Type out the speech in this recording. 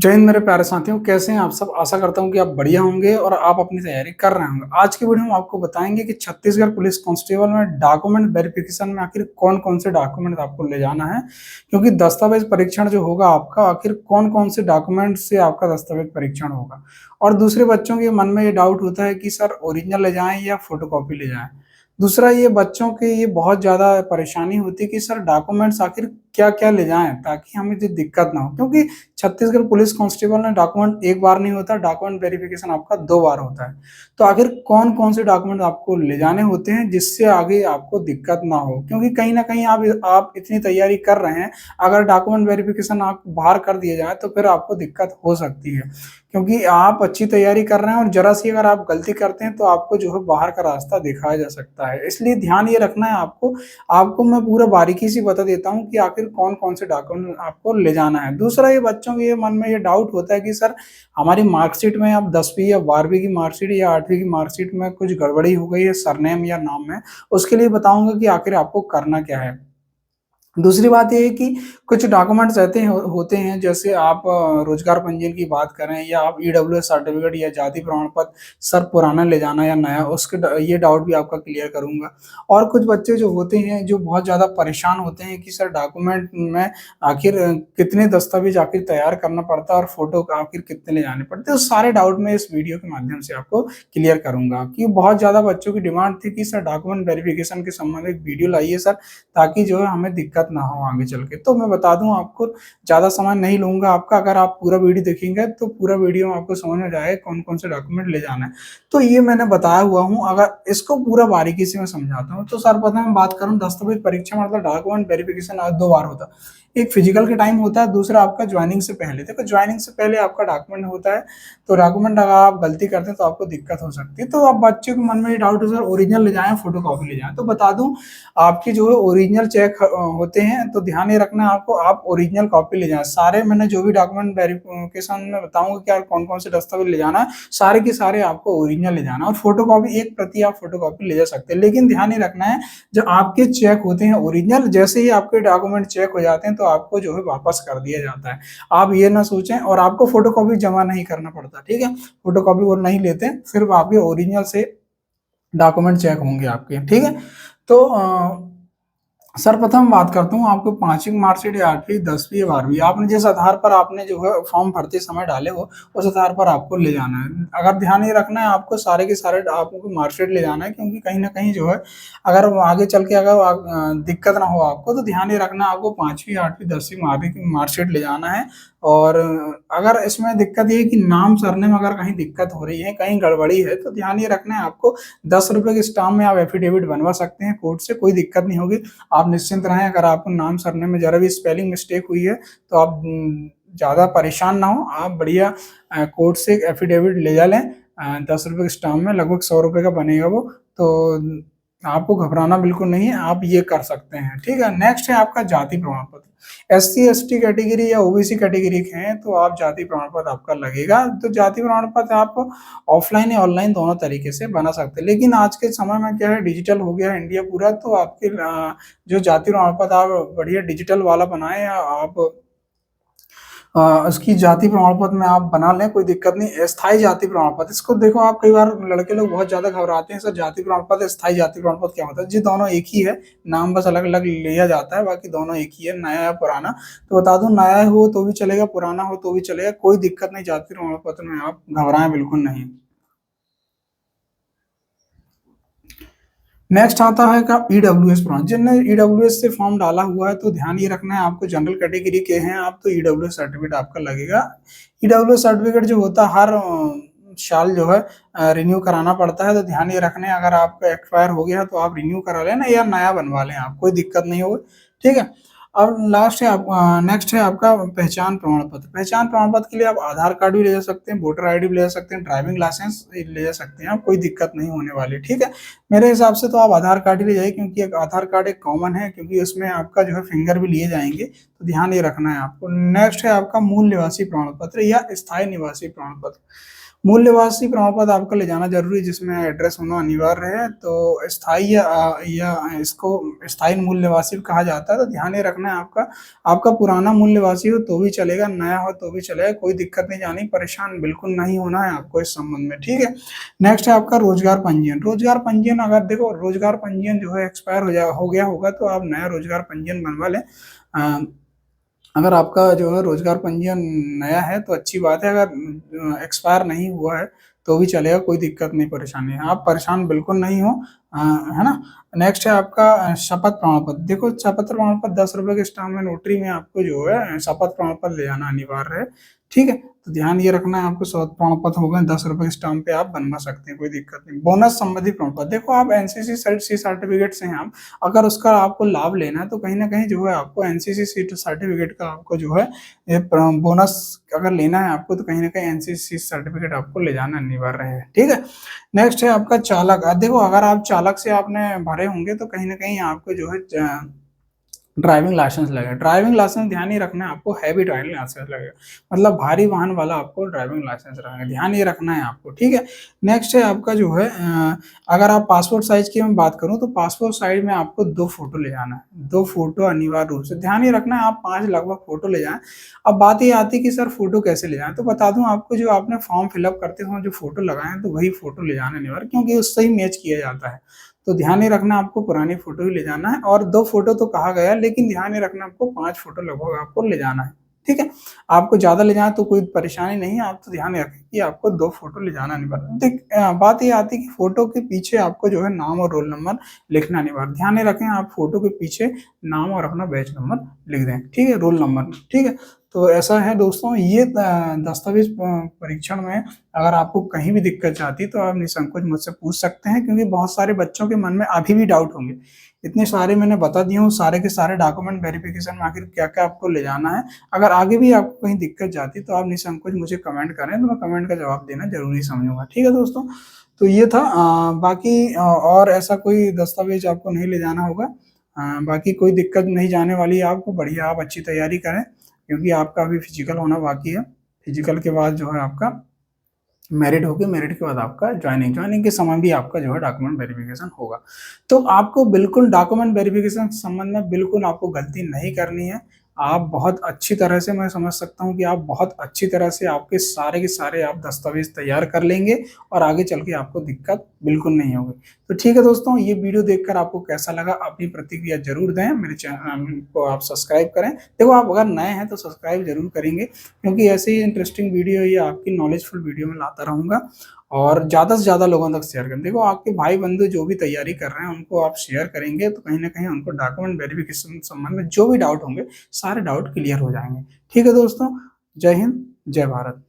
जय हिंद मेरे प्यारे साथियों, कैसे हैं आप सब। आशा करता हूं कि आप बढ़िया होंगे और आप अपनी तैयारी कर रहे होंगे। आज की वीडियो में आपको बताएंगे कि छत्तीसगढ़ पुलिस कांस्टेबल में डॉक्यूमेंट वेरिफिकेशन में आखिर कौन कौन से डॉक्यूमेंट आपको ले जाना है, क्योंकि दस्तावेज परीक्षण जो होगा आपका, आखिर कौन कौन से डॉक्यूमेंट से आपका दस्तावेज परीक्षण होगा। और दूसरे बच्चों के मन में ये डाउट होता है कि सर ओरिजिनल ले जाएं या फोटोकॉपी ले जाएं। दूसरा, ये बच्चों के ये बहुत ज्यादा परेशानी होती है कि सर डॉक्यूमेंट्स आखिर क्या क्या ले जाएं ताकि हमें जो दिक्कत ना हो, क्योंकि छत्तीसगढ़ पुलिस कांस्टेबल में डॉक्यूमेंट एक बार नहीं होता, डॉक्यूमेंट वेरिफिकेशन आपका 2 बार होता है। तो आखिर कौन कौन से डॉक्यूमेंट आपको ले जाने होते हैं जिससे आगे आपको दिक्कत ना हो, क्योंकि कहीं ना कहीं आप इतनी तैयारी कर रहे हैं, अगर डॉक्यूमेंट वेरिफिकेशन आप बाहर कर दिए जाए तो फिर आपको दिक्कत हो सकती है। क्योंकि आप अच्छी तैयारी कर रहे हैं और जरा सी अगर आप गलती करते हैं तो आपको जो है बाहर का रास्ता दिखाया जा सकता है। इसलिए ध्यान ये रखना है आपको। आपको मैं पूरा बारीकी से बता देता हूँ कि आखिर कौन कौन से डॉक्यूमेंट आपको ले जाना है। दूसरा, ये बच्चों के मन में ये डाउट होता है कि सर हमारी मार्कशीट में अब 10वीं या 12वीं की मार्कशीट या 8वीं की मार्कशीट में कुछ गड़बड़ी हो गई है सरनेम या नाम में। उसके लिए बताऊंगा कि आखिर आपको करना क्या है। दूसरी बात ये है कि कुछ डॉक्यूमेंट्स ऐसे होते हैं, जैसे आप रोजगार पंजीयन की बात करें या आप ईडब्ल्यूएस सर्टिफिकेट या जाति प्रमाण पत्र, सर पुराना ले जाना या नया, उसके ये डाउट भी आपका क्लियर करूंगा। और कुछ बच्चे जो होते हैं जो बहुत ज़्यादा परेशान होते हैं कि सर डॉक्यूमेंट में आखिर कितने दस्तावेज आखिर तैयार करना पड़ता है और फोटो आखिर कितने ले जाने पड़ते हैं, उस सारे डाउट में इस वीडियो के माध्यम से आपको क्लियर करूंगा। कि बहुत ज़्यादा बच्चों की डिमांड थी कि सर डॉक्यूमेंट वेरिफिकेशन के संबंध में एक वीडियो लाइए सर, ताकि जो है हमें दिक्कत ना हो आगे चल के। तो मैं बता दूं आपको, ज़्यादा समय नहीं लूँगा आपका। अगर आप पूरा वीडियो देखेंगे तो पूरा वीडियो में आपको समझ में जाएगा कौन-कौन से डॉक्यूमेंट ले जाना है। तो ये मैंने बताया हुआ हूँ, अगर इसको पूरा बारीकी से मैं समझाता हूँ। तो सर्वप्रथम मैं बात करूँ दस्तावेज परीक्षा मतलब डॉक्यूमेंट वेरिफिकेशन 2 बार होता है। एक फिजिकल के टाइम होता है, दूसरा आपका ज्वाइनिंग से पहले। देखो ज्वाइनिंग से पहले आपका डॉक्यूमेंट होता है, तो डॉक्यूमेंट अगर आप गलती करते हैं तो आपको दिक्कत हो सकती है। तो अब बच्चे के मन में ये डाउट है सर ओरिजिनल ले जाएँ, फोटोकॉपी ले जाएँ। तो बता दूँ, आपकी जो है ओरिजिनल चेक होते हैं, तो ध्यान ये रखना है आपको, आप ओरिजिनल कॉपी ले जाएं। सारे मैंने जो भी डॉक्यूमेंट वेरिफिकेशन में बताऊंगा कि यार कौन कौन से दस्तावेज ले जाना है, सारे के सारे आपको ओरिजिनल ले जाना। और फोटोकॉपी एक प्रति आप फोटोकॉपी ले जा सकते हैं, लेकिन ध्यान ये रखना है जो आपके चेक होते हैं ओरिजिनल, जैसे ही आपके डॉक्यूमेंट चेक हो जाते हैं तो आपको जो है वापस कर दिया जाता है। आप ये ना सोचें, और आपको फोटोकॉपी जमा नहीं करना पड़ता, ठीक है। फोटोकॉपी वो नहीं लेते, सिर्फ आपके ओरिजिनल से डॉक्यूमेंट चेक होंगे आपके, ठीक है। तो सर्वप्रथम बात करता हूँ आपको 5वीं मार्कशीट या 8वीं 10वीं या 12वीं, आपने जिस आधार पर आपने जो है फॉर्म भरते समय डाले हो उस आधार पर आपको ले जाना है। अगर ध्यान ये रखना है आपको, सारे के सारे आपको मार्कशीट ले जाना है, क्योंकि कहीं ना कहीं जो है अगर वो आगे चल के अगर दिक्कत ना हो आपको, तो ध्यान ये रखना है आपको 5वीं 8वीं 10वीं 12वीं की मार्कशीट ले जाना है। और अगर इसमें दिक्कत ये है कि नाम सरनेम अगर कहीं दिक्कत हो रही है, कहीं गड़बड़ी है, तो ध्यान ये रखना है आपको 10 रुपए के स्टाम्प में आप एफिडेविट बनवा सकते हैं कोर्ट से, कोई दिक्कत नहीं होगी। आप निश्चिंत रहें। अगर आपको नाम सरनेम में जरा भी स्पेलिंग मिस्टेक हुई है तो आप ज़्यादा परेशान ना हो, आप बढ़िया कोर्ट से एफिडेविट ले जा लें। 10 रुपए के स्टाम्प में लगभग 100 रुपए का बनेगा वो। तो आपको घबराना बिल्कुल नहीं है, आप ये कर सकते हैं, ठीक है। नेक्स्ट है आपका जाति प्रमाण पत्र। एससी एसटी कैटेगरी या ओबीसी कैटेगरी के हैं तो आप जाति प्रमाण पत्र आपका लगेगा। तो जाति प्रमाण पत्र आप ऑफलाइन या ऑनलाइन दोनों तरीके से बना सकते हैं, लेकिन आज के समय में क्या है, डिजिटल हो गया है इंडिया पूरा। तो आपके जो जाति प्रमाण पत्र आप बढ़िया डिजिटल वाला बनाएं, या आप उसकी जाति प्रमाण पत्र में आप बना लें, कोई दिक्कत नहीं। स्थायी जाति प्रमाण पत्र, इसको देखो आप, कई बार लड़के लोग बहुत ज्यादा घबराते हैं सर जाति प्रमाण पत्र स्थायी जाति प्रमाण पत्र क्या होता है। जी दोनों एक ही है, नाम बस अलग अलग लिया जाता है, बाकी दोनों एक ही है, नया या पुराना। तो बता दूं, नया हो तो भी चलेगा, पुराना हो तो भी चलेगा, कोई दिक्कत नहीं जाति प्रमाण पत्र में, आप घबराएं बिल्कुल नहीं। नेक्स्ट आता है का ईडब्ल्यूएस प्रमाण। जिनने ईडब्ल्यूएस से फॉर्म डाला हुआ है तो ध्यान ये रखना है आपको, जनरल कैटेगरी के हैं आप तो ईडब्ल्यूएस सर्टिफिकेट आपका लगेगा। ईडब्ल्यूएस सर्टिफिकेट जो होता है हर साल जो है रिन्यू कराना पड़ता है। तो ध्यान ये रखना है, अगर आपका एक्सपायर हो गया तो आप रिन्यू करा लेना या नया बनवा लें, आप कोई दिक्कत नहीं होगी, ठीक है। और लास्ट है आप नेक्स्ट है आपका पहचान प्रमाण पत्र। पहचान प्रमाण पत्र के लिए आप आधार कार्ड भी ले जा सकते हैं, वोटर आईडी भी ले जा सकते हैं, ड्राइविंग लाइसेंस ले जा सकते हैं, आप कोई दिक्कत नहीं होने वाली, ठीक है। मेरे हिसाब से तो आप आधार कार्ड ही ले जाइए, क्योंकि एक आधार कार्ड एक कॉमन है, क्योंकि उसमें आपका जो है फिंगर भी लिए जाएंगे। तो ध्यान ये रखना है आपको। नेक्स्ट है आपका मूल निवासी प्रमाण पत्र या स्थायी निवासी प्रमाण पत्र। मूल्यवासी प्रमाण पत्र आपको ले जाना जरूरी है, जिसमें एड्रेस होना अनिवार्य है। तो स्थायी या इसको स्थायी मूल्यवासी कहा जाता है। तो ध्यान ये रखना है, आपका आपका पुराना मूल्यवासी हो तो भी चलेगा, नया हो तो भी चलेगा, कोई दिक्कत नहीं जानी, परेशान बिल्कुल नहीं होना है आपको इस संबंध में, ठीक है। नेक्स्ट है आपका रोजगार पंजीयन। रोजगार पंजीयन, अगर देखो रोजगार पंजीयन जो है एक्सपायर हो गया होगा तो आप नया रोजगार पंजीयन बनवा लें। अगर आपका जो है रोजगार पंजीयन नया है तो अच्छी बात है, अगर एक्सपायर नहीं हुआ है तो भी चलेगा, कोई दिक्कत नहीं, परेशानी है, आप परेशान बिल्कुल नहीं हो, है ना। नेक्स्ट है आपका शपथ प्रमाण पत्र। देखो शपथ प्रमाण पत्र 10 रुपए के स्टाम्प में नोटरी में आपको जो है शपथ प्रमाण पत्र ले जाना अनिवार्य है, ठीक है। तो ध्यान ये रखना है, आपको शपथ प्रमाण पत्र हो गए 10 रुपए के स्टाम्प पे आप बनवा सकते हैं, कोई दिक्कत नहीं। बोनस संबंधी प्रमाण पत्र, देखो आप एनसीसी सी सर्टिफिकेट से हैं आप, अगर उसका आपको लाभ लेना है तो कहीं ना कहीं जो है आपको एनसीसी सीट सर्टिफिकेट का आपको जो है ये बोनस अगर लेना है आपको तो कहीं ना कहीं एनसीसी सर्टिफिकेट आपको ले जाना अनिवार्य है, ठीक है। नेक्स्ट है आपका चालक। देखो अगर आप चालक से आपने भरे होंगे तो कहीं ना कहीं आपको जो है ड्राइविंग लाइसेंस लगेगा। ड्राइविंग लाइसेंस ध्यान ये रखना है आपको, हैवी ड्राइविंग लाइसेंस लगेगा, मतलब भारी वाहन वाला आपको ड्राइविंग लाइसेंस रहेगा, ध्यान ये रखना है आपको, ठीक है। नेक्स्ट है आपका जो है अगर आप पासपोर्ट साइज की मैं बात करूं तो पासपोर्ट साइज में आपको 2 फोटो ले जाना है, 2 फोटो अनिवार्य रूप से, ध्यान ये रखना है आप 5 लगभग फोटो ले जाएं। अब बात ये आती है कि सर फोटो कैसे ले जाएं, तो बता दूं आपको, जो आपने फॉर्म फिलअप करते समय जो फोटो लगाए तो वही फोटो ले जाना अनिवार्य, क्योंकि उससे ही मैच किया जाता है। तो ध्यान ये रखना आपको पुरानी फोटो ही ले जाना है, और 2 फोटो तो कहा गया है, लेकिन ध्यान ये रखना आपको 5 फोटो लगभग आपको ले जाना है, ठीक है। आपको ज्यादा ले जाए तो कोई परेशानी नहीं है, आप तो ध्यान रखें कि आपको 2 फोटो ले जाना अनिवार्य। देख बात ये आती है कि फोटो के पीछे आपको जो है नाम और रोल नंबर लिखना अनिवार्य, ध्यान ये रखें आप फोटो के पीछे नाम और अपना बैच नंबर लिख दें, ठीक है, रोल नंबर, ठीक है। तो ऐसा है दोस्तों, ये दस्तावेज परीक्षण में अगर आपको कहीं भी दिक्कत आती है तो आप निसंकोच मुझसे पूछ सकते हैं, क्योंकि बहुत सारे बच्चों के मन में अभी भी डाउट होंगे। इतने सारे मैंने बता दिए हूँ, सारे के सारे डॉक्यूमेंट वेरिफिकेशन में आखिर क्या क्या आपको ले जाना है। अगर आगे भी आपको कहीं दिक्कत जाती तो आप निसंकोच मुझे कमेंट करें, तो मैं कमेंट का जवाब देना जरूरी समझूंगा, ठीक है दोस्तों। तो ये था बाकी और ऐसा कोई दस्तावेज आपको नहीं ले जाना होगा। बाकी कोई दिक्कत नहीं जाने वाली है आपको, बढ़िया आप अच्छी तैयारी करें, क्योंकि आपका अभी फिजिकल होना बाकी है। फिजिकल के बाद जो है आपका मेरिट होगी, मेरिट के बाद आपका ज्वाइनिंग के समय भी आपका जो है डॉक्यूमेंट वेरिफिकेशन होगा। तो आपको बिल्कुल डॉक्यूमेंट वेरिफिकेशन के संबंध में बिल्कुल आपको गलती नहीं करनी है। आप बहुत अच्छी तरह से, मैं समझ सकता हूँ कि आप बहुत अच्छी तरह से आपके सारे के सारे आप दस्तावेज तैयार कर लेंगे और आगे चल के आपको दिक्कत बिल्कुल नहीं होगी। तो ठीक है दोस्तों, ये वीडियो देखकर आपको कैसा लगा अपनी प्रतिक्रिया जरूर दें, मेरे चैनल को आप सब्सक्राइब करें। देखो आप अगर नए हैं तो सब्सक्राइब जरूर करेंगे, क्योंकि ऐसे ही इंटरेस्टिंग वीडियो या आपकी नॉलेजफुल वीडियो में लाता रहूंगा। और ज़्यादा से ज़्यादा लोगों तक शेयर करें। देखो आपके भाई बंधु जो भी तैयारी कर रहे हैं उनको आप शेयर करेंगे तो कहीं ना कहीं उनको डॉक्यूमेंट वेरिफिकेशन संबंध में जो भी डाउट होंगे सारे डाउट क्लियर हो जाएंगे। ठीक है दोस्तों, जय हिंद, जय भारत।